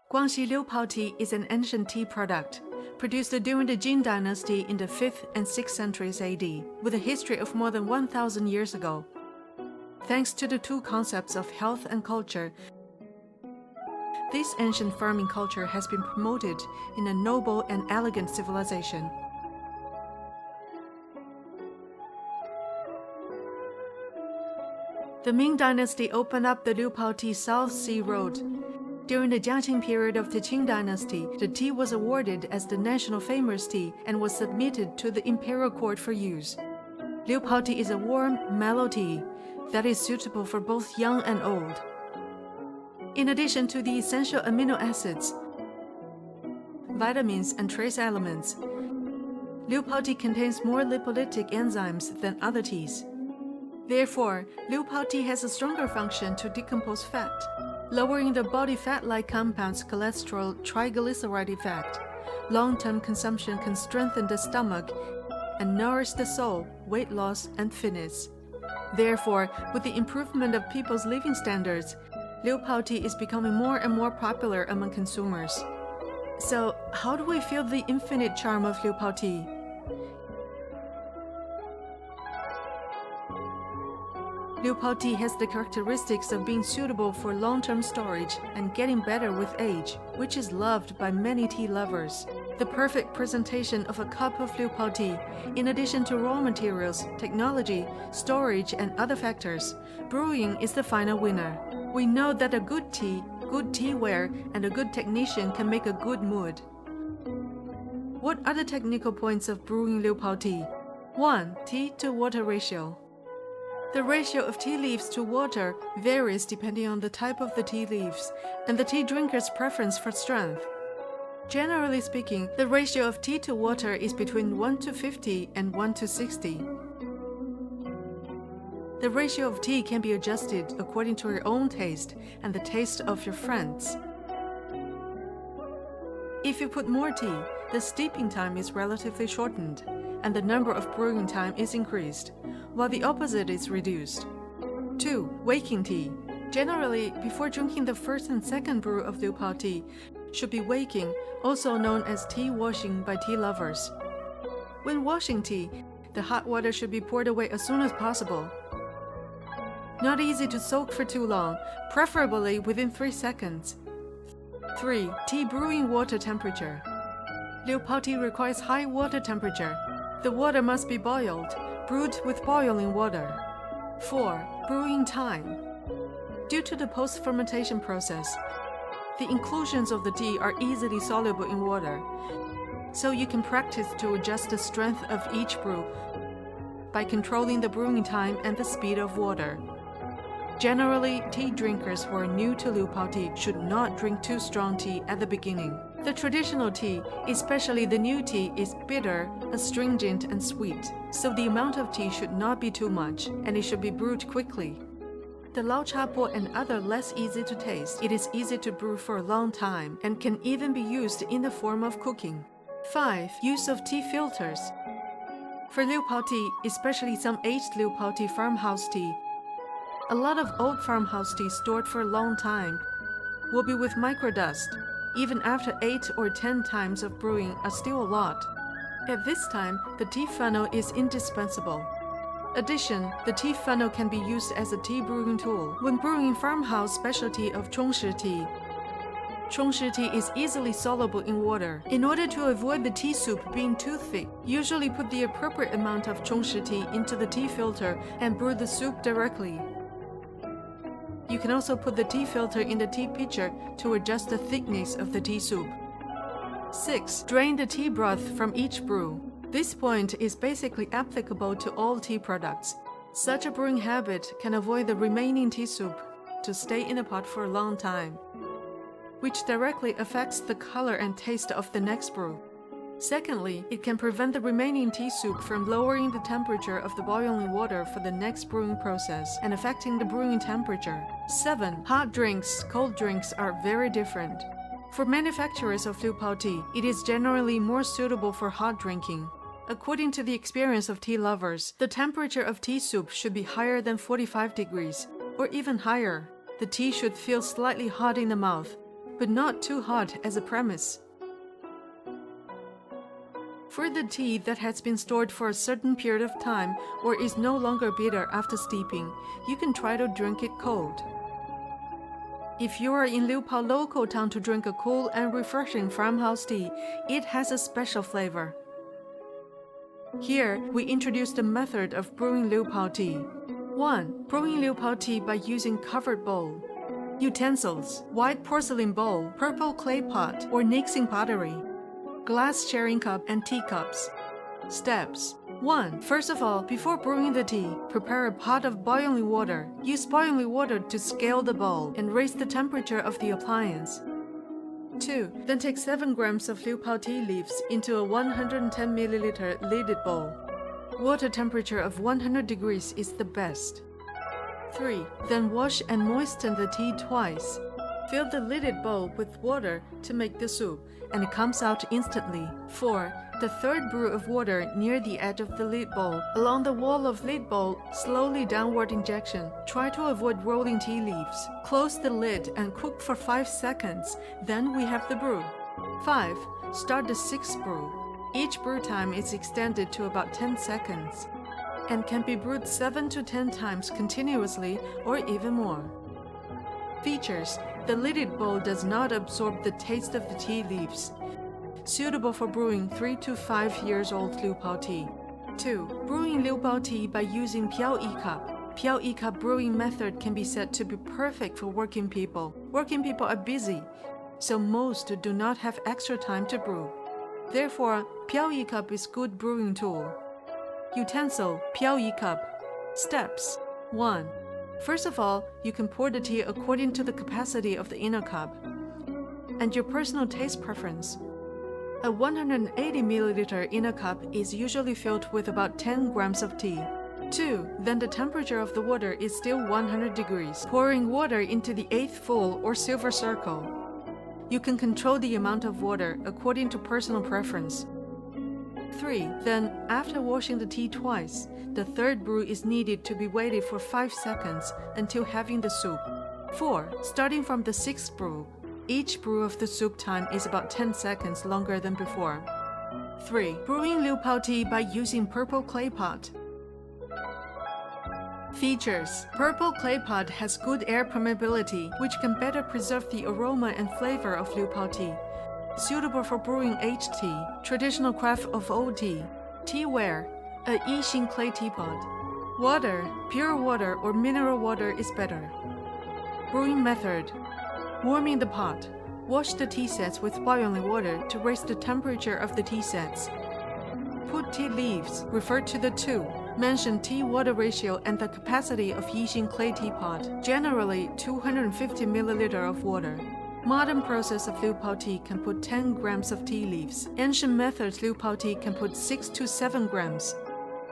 Guangxi Liupao tea is an ancient tea product, produced during the Jin dynasty in the 5th and 6th centuries AD, with a history of more than 1,000 years ago. Thanks to the two concepts of health and culture, this ancient farming culture has been promoted in a noble and elegant civilization. The Ming dynasty opened up the Liupao tea South Sea Road. During the Jiaqing period of the Qing dynasty, the tea was awarded as the national famous tea and was submitted to the imperial court for use. Liupao tea is a warm, mellow tea that is suitable for both young and old. In addition to the essential amino acids, vitamins, and trace elements, Liupao tea contains more lipolytic enzymes than other teas. Therefore, Liupao tea has a stronger function to decompose fat, lowering the body fat-like compounds cholesterol, triglyceride effect. Long-term consumption can strengthen the stomach and nourish the soul, weight loss, and fitness. Therefore, with the improvement of people's living standards, Liupao tea is becoming more and more popular among consumers. So, how do we feel the infinite charm of Liupao tea? Liupao tea has the characteristics of being suitable for long-term storage and getting better with age, which is loved by many tea lovers. The perfect presentation of a cup of Liupao tea, in addition to raw materials, technology, storage, and other factors, brewing is the final winner. We know that a good tea, good teaware, and a good technician can make a good mood. What are the technical points of brewing Liupao tea? 1. Tea to water ratio. The ratio of tea leaves to water varies depending on the type of the tea leaves and the tea drinker's preference for strength. Generally speaking, the ratio of tea to water is between 1 to 50 and 1 to 60. The ratio of tea can be adjusted according to your own taste and the taste of your friends. If you put more tea, the steeping time is relatively shortened, and the number of brewing time is increased, while the opposite is reduced. 2. Waking tea. Generally, before drinking the first and second brew of Liupao tea, should be waking, also known as tea washing by tea lovers. When washing tea, the hot water should be poured away as soon as possible. Not easy to soak for too long, preferably within 3 seconds. 3. Tea brewing water temperature. Liupao tea requires high water temperature. The water must be boiled, brewed with boiling water. 4. Brewing time. Due to the post-fermentation process, the inclusions of the tea are easily soluble in water, so you can practice to adjust the strength of each brew by controlling the brewing time and the speed of water. Generally, tea drinkers who are new to Liupao tea should not drink too strong tea at the beginning. The traditional tea, especially the new tea, is bitter, astringent, and sweet, so the amount of tea should not be too much, and it should be brewed quickly. The lao cha po and other less easy to taste, it is easy to brew for a long time and can even be used in the form of cooking. 5. Use of tea filters. For Liupao tea, especially some aged Liupao tea farmhouse tea, a lot of old farmhouse tea stored for a long time will be with microdust. Even after 8 or 10 times of brewing are still a lot. At this time, the tea funnel is indispensable. Addition, the tea funnel can be used as a tea brewing tool. When brewing farmhouse specialty of Zhongshi tea is easily soluble in water. In order to avoid the tea soup being too thick, usually put the appropriate amount of Zhongshi tea into the tea filter and brew the soup directly. You can also put the tea filter in the tea pitcher to adjust the thickness of the tea soup. 6. Drain the tea broth from each brew. This point is basically applicable to all tea products. Such a brewing habit can avoid the remaining tea soup to stay in the pot for a long time, which directly affects the color and taste of the next brew. Secondly, it can prevent the remaining tea soup from lowering the temperature of the boiling water for the next brewing process and affecting the brewing temperature. 7. Hot drinks, cold drinks are very different. For manufacturers of Liupao tea, it is generally more suitable for hot drinking. According to the experience of tea lovers, the temperature of tea soup should be higher than 45 degrees, or even higher. The tea should feel slightly hot in the mouth, but not too hot as a premise. For the tea that has been stored for a certain period of time or is no longer bitter after steeping, you can try to drink it cold. If you are in Liu Pao local town to drink a cool and refreshing farmhouse tea, it has a special flavor. Here, we introduce the method of brewing Liu Pao tea. 1. Brewing Liu Pao tea by using covered bowl. Utensils: white porcelain bowl, purple clay pot or mixing pottery, glass sharing cup and teacups. Steps: 1. First of all, before brewing the tea, prepare a pot of boiling water. Use boiling water to scale the bowl and raise the temperature of the appliance. 2. Then take 7 grams of Liu Pao tea leaves into a 110 ml lidded bowl. Water temperature of 100 degrees is the best. 3. Then wash and moisten the tea twice. Fill the lidded bowl with water to make the soup, and it comes out instantly. 4. The third brew of water near the edge of the lid bowl. Along the wall of lid bowl, slowly downward injection. Try to avoid rolling tea leaves. Close the lid and cook for 5 seconds. Then we have the brew. 5. Start the 6th brew. Each brew time is extended to about 10 seconds and can be brewed 7 to 10 times continuously or even more. Features: the lidded bowl does not absorb the taste of the tea leaves. Suitable for brewing 3 to 5 years old Liu Pao tea. 2. Brewing Liu Pao tea by using Piao Yi cup. Piao Yi cup brewing method can be said to be perfect for working people. Working people are busy, so most do not have extra time to brew. Therefore, Piao Yi cup is good brewing tool. Utensil: Piao Yi cup. Steps: 1. First of all, you can pour the tea according to the capacity of the inner cup and your personal taste preference. A 180 ml inner cup is usually filled with about 10 grams of tea. 2. Then the temperature of the water is still 100 degrees. Pouring water into the 8th full or silver circle. You can control the amount of water according to personal preference. 3. Then, after washing the tea twice, the third brew is needed to be waited for 5 seconds until having the soup. 4. Starting from the 6th brew, each brew of the soup time is about 10 seconds longer than before. 3. Brewing Liu Pao tea by using purple clay pot. Features: purple clay pot has good air permeability, which can better preserve the aroma and flavor of Liu Pao tea. Suitable for brewing aged tea, traditional craft of old tea. Teaware: a Yixing clay teapot. Water: pure water or mineral water is better. Brewing method: warming the pot. Wash the tea sets with boiling water to raise the temperature of the tea sets. Put tea leaves. Refer to the 2. Mention tea-water ratio and the capacity of Yixing clay teapot. Generally, 250 ml of water. Modern process of Liu Pao tea can put 10 grams of tea leaves. Ancient method Liu Pao tea can put 6 to 7 grams.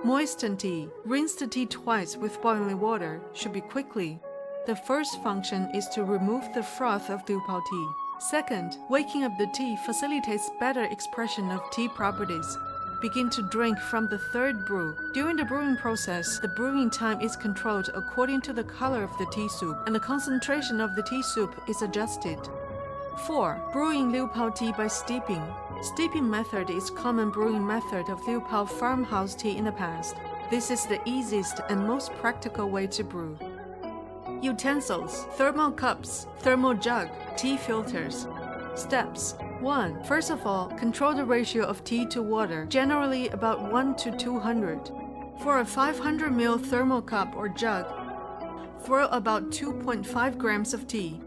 Moisten tea. Rinse the tea twice with boiling water. Should be quickly. The first function is to remove the froth of Liu Pao tea. Second, waking up the tea facilitates better expression of tea properties. Begin to drink from the 3rd brew. During the brewing process, the brewing time is controlled according to the color of the tea soup, and the concentration of the tea soup is adjusted. 4. Brewing Liu Pao tea by steeping. Steeping method is common brewing method of Liu Pao farmhouse tea in the past. This is the easiest and most practical way to brew. Utensils: thermal cups, thermal jug, tea filters. Steps: 1. First of all, control the ratio of tea to water, generally about 1 to 200. For a 500 ml thermal cup or jug, throw about 2.5 grams of tea,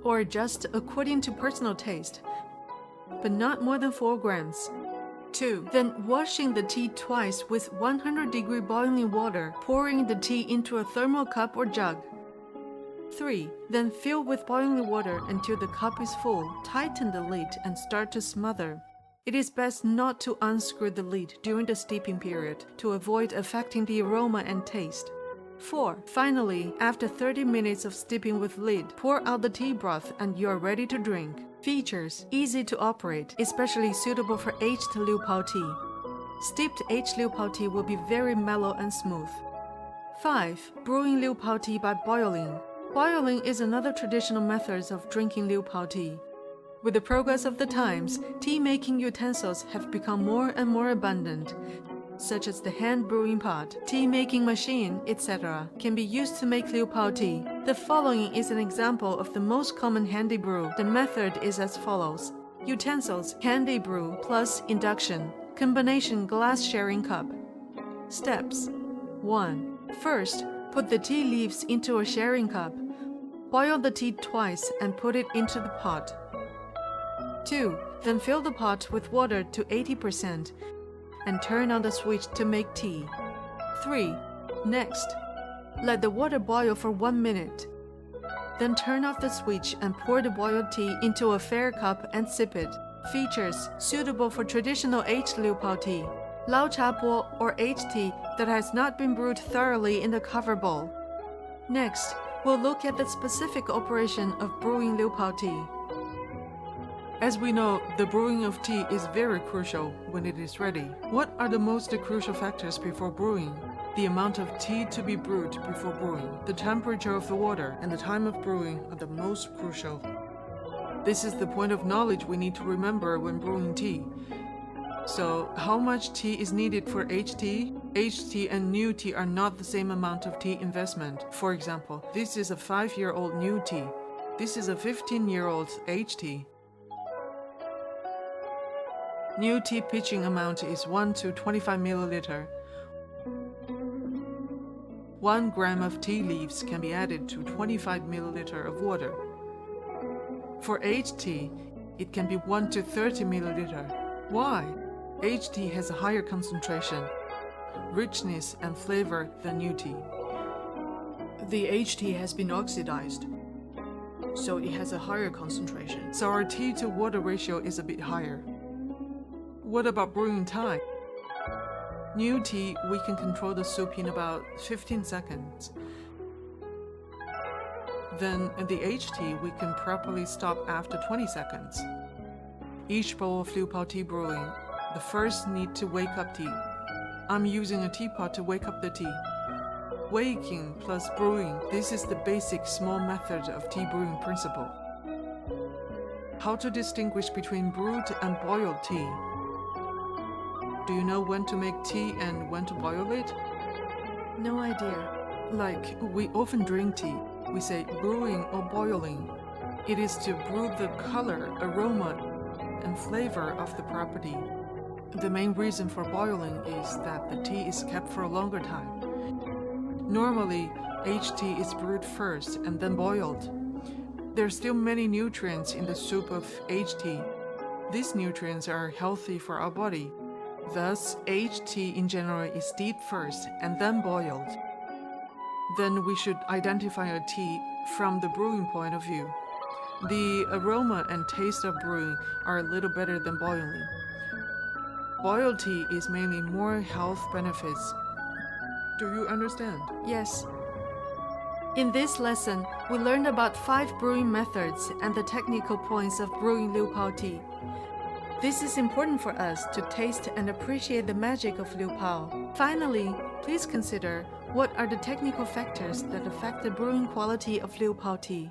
or adjust according to personal taste, but not more than 4 grams. 2. Then washing the tea twice with 100-degree boiling water, pouring the tea into a thermal cup or jug. 3. Then fill with boiling water until the cup is full. Tighten the lid and start to smother. It is best not to unscrew the lid during the steeping period to avoid affecting the aroma and taste. 4. Finally, after 30 minutes of steeping with lid, pour out the tea broth and you are ready to drink. Features: easy to operate, especially suitable for aged Liu Pao tea. Steeped aged Liu Pao tea will be very mellow and smooth. 5. Brewing Liu Pao tea by boiling. Boiling is another traditional method of drinking Liu Pao tea. With the progress of the times, tea-making utensils have become more and more abundant, such as the hand brewing pot, tea-making machine, etc., can be used to make liu pao tea. The following is an example of the most common handy brew. The method is as follows. Utensils, handy brew plus induction. Combination glass sharing cup. Steps. 1. First, put the tea leaves into a sharing cup. Boil the tea twice and put it into the pot. 2. Then fill the pot with water to 80% and turn on the switch to make tea. 3. Next, let the water boil for 1 minute. Then turn off the switch and pour the boiled tea into a fair cup and sip it. Features suitable for traditional aged liu pao tea. Lao cha bo or aged tea that has not been brewed thoroughly in the cover bowl. Next, we'll look at the specific operation of brewing liu pao tea. As we know, the brewing of tea is very crucial when it is ready. What are the most crucial factors before brewing? The amount of tea to be brewed before brewing, the temperature of the water, and the time of brewing are the most crucial. This is the point of knowledge we need to remember when brewing tea. So, how much tea is needed for aged tea? Aged tea and new tea are not the same amount of tea investment. For example, this is a 5-year-old new tea. This is a 15-year-old aged tea. New tea pitching amount is 1 to 25 milliliter. 1 gram of tea leaves can be added to 25 milliliter of water. For aged tea, it can be 1 to 30 milliliter. Why? Aged tea has a higher concentration, richness, and flavor than new tea. The aged tea has been oxidized, so it has a higher concentration. So our tea to water ratio is a bit higher. What about brewing time? New tea, we can control the soup in about 15 seconds. Then in the aged tea, we can properly stop after 20 seconds. Each bowl of liu pao tea brewing, the first need to wake up tea. I'm using a teapot to wake up the tea. Waking plus brewing, this is the basic small method of tea brewing principle. How to distinguish between brewed and boiled tea? Do you know when to make tea and when to boil it? No idea. Like, we often drink tea. We say brewing or boiling. It is to brew the color, aroma, and flavor of the property. The main reason for boiling is that the tea is kept for a longer time. Normally, aged tea is brewed first and then boiled. There are still many nutrients in the soup of aged tea. These nutrients are healthy for our body. Thus, aged tea in general is steeped first and then boiled. Then we should identify a tea from the brewing point of view. The aroma and taste of brewing are a little better than boiling. Boiled tea is mainly more health benefits. Do you understand? Yes. In this lesson, we learned about 5 brewing methods and the technical points of brewing liu pao tea. This is important for us to taste and appreciate the magic of liu pao. Finally, please consider what are the technical factors that affect the brewing quality of liu pao tea.